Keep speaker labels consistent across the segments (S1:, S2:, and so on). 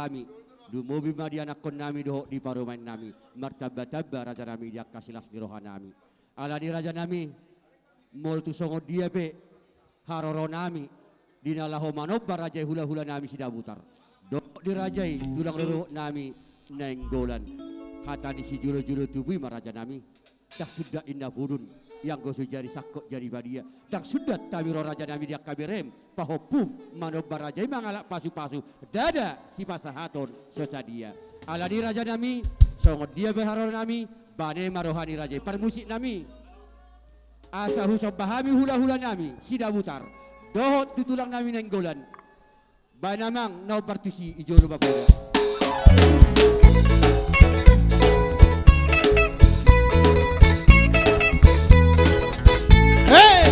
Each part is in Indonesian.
S1: kami. Dumubi madianak kon nami doho di parumain nami. Martabba raja nami dia kasilas di rohan nami. Alani raja nami moltu songo dia pe haroro nami. Dinalaho manobba rajai hula-hula nami sidabutar. Doho di rajai tulang roro nami nenggolan. Hatani si julo-julo tubuh maraja nami. Tak sudah indah furun yang gosu jari sakot jari badia. Tak sudah tamiro raja nami dia kabirem pahopum manobba rajai mangalak pasu-pasu. Dada si pasahaton sosadia. Alani raja nami songo dia berharoro nami bane marohani rajai permusik nami. Asa husob bahami hula-hula nami sidabutar. Dohot tutulang nami nenggolan. Banamang nau partusi ijo baboda.
S2: Hey!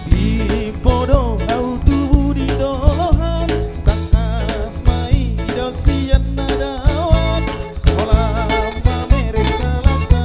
S2: Di bodoh au tubuh di dohan tak asmai dok sian nadawan kolam mereka lata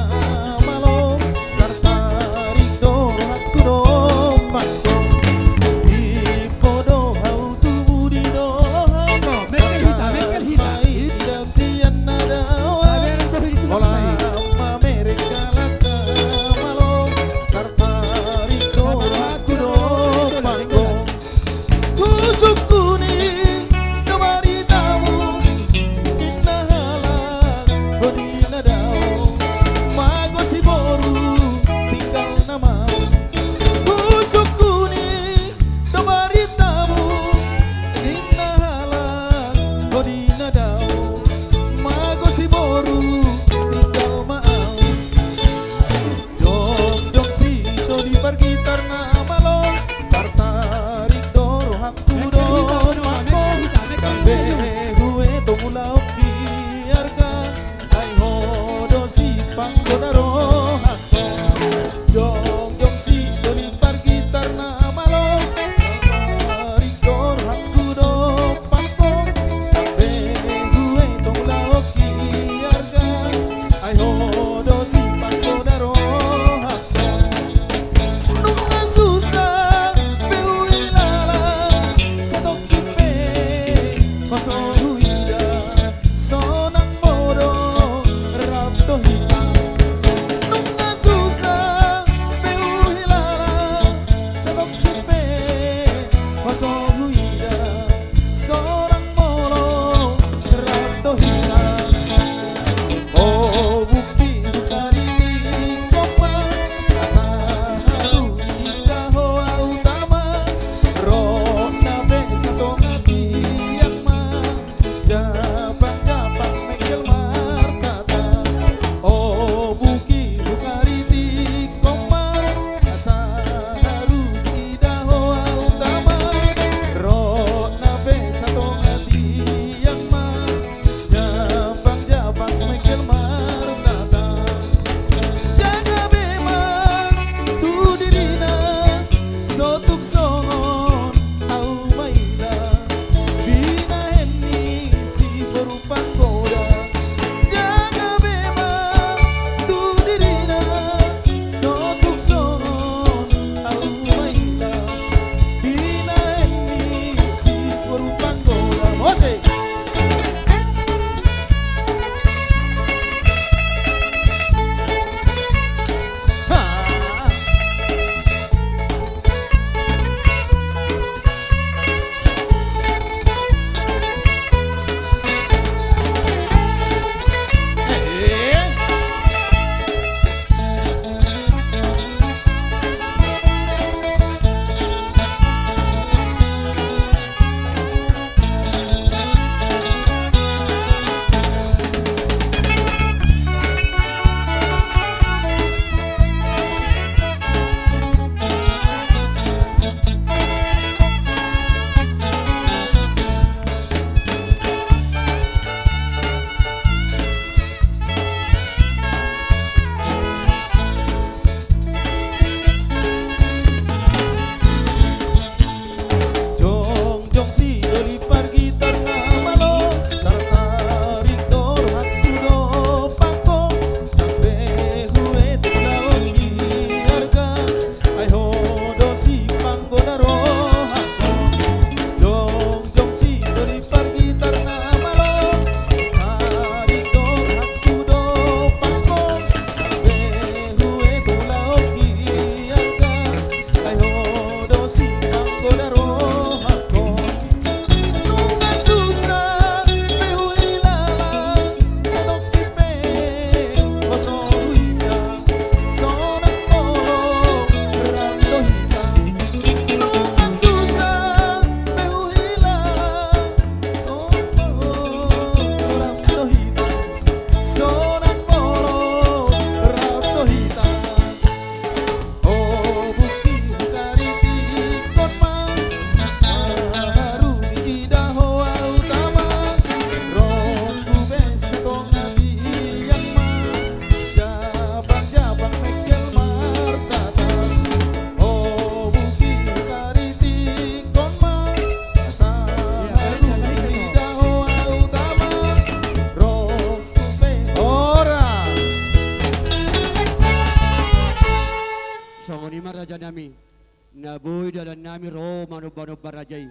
S1: nami Roma no bano barajai.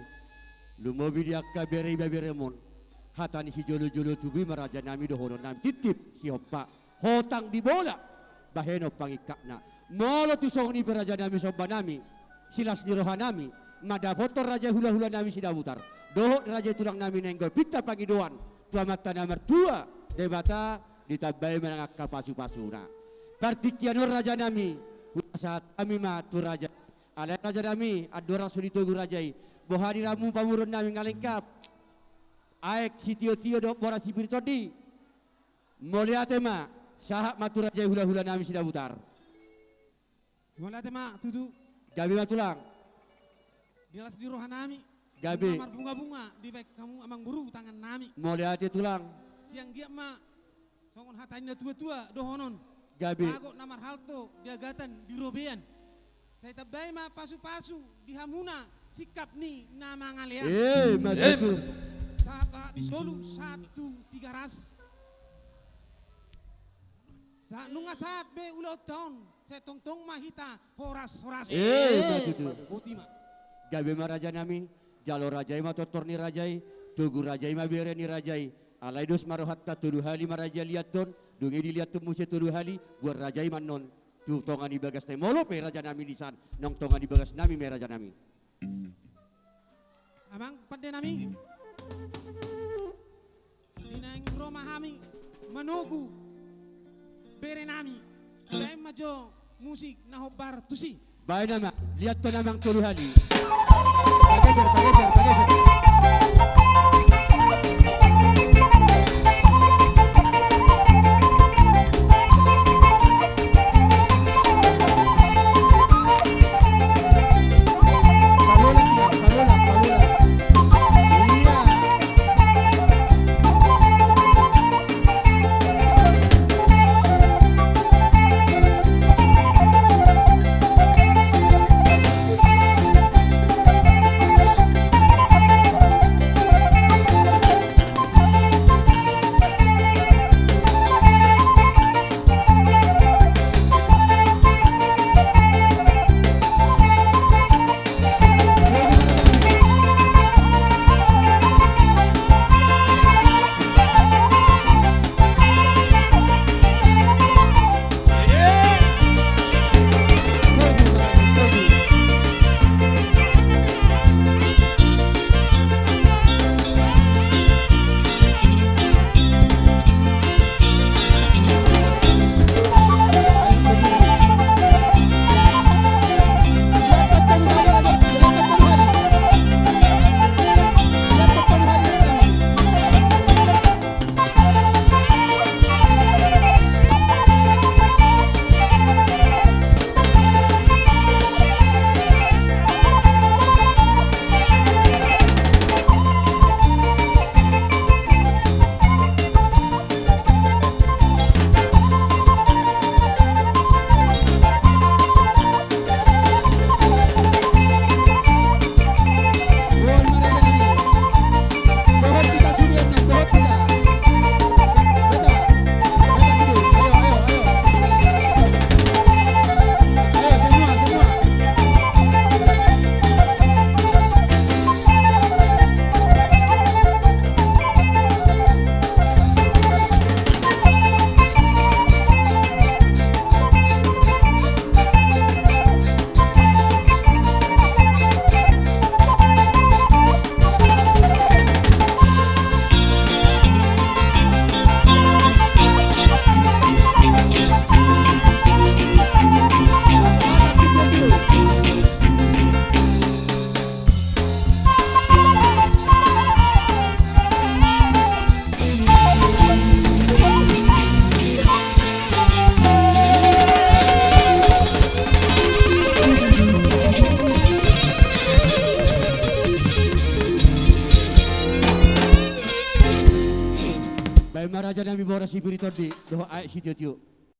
S1: Lumobi dia ka bere beremon. Hatani si jolo-jolo tubi maraja nami do hono nami titip si hoppa. Hotang di bola. Baheno pangikakna. Molo tusong ni peraja nami soba nami. Silas ni roha nami. Mada foto raja hula-hula nami si dabutar. Doho raja tulang nami nenggol. Pita pagi doan. Tua mata nomor 2. Debata ditabai menangak pasu-pasuna. Partikianur raja nami. Saat kami matu raja. Alai raja nami, adora sulito gurajai. Bohari ramu pamurun nami ngalengkap. Aek si tio-tio dok bora si pirtodi. Moliate ma, sahak matu raja hula-hula nami sudah butar.
S3: Moliate ma, tudu.
S1: Gabi matulang.
S3: Dilas di rohan nami.
S1: Gabi.
S3: Namar bunga-bunga, di baik kamu amang buru tangan nami.
S1: Moliate tulang.
S3: Siang dia ma, songon hatanya tua-tua dohonon.
S1: Gabi.
S3: Agok namar halto, diagatan, di robean. Saya tabai ma pasu-pasu di Hamuna sikap ni nama ngalian.
S1: Maju.
S3: Saat di Solo 1-3 ras. Saat nunga saat be ulau tahun saya tong mahita horas.
S1: Maju.
S3: Ultima.
S1: Gabi ma raja nami, jalo rajai ma totor ni rajai, tugu rajai ma bere ni rajai. Alaidos marohatta tuduh hali ma raja liaton, dungi dilihat temuse tuduh hali buat rajai manon. Tu tongan di bagas nami molo pe raja nami di san, nong tongan di bagas nami me raja nami.
S3: Amang pandai nami. Dinaing Roma hami manogu bere nami. Baik majo musik nahobar tusi.
S1: Baik nama, lihat to namang tuduh hali. Pageser. Maraja nami bora si pirito di doho aek si tio-tio.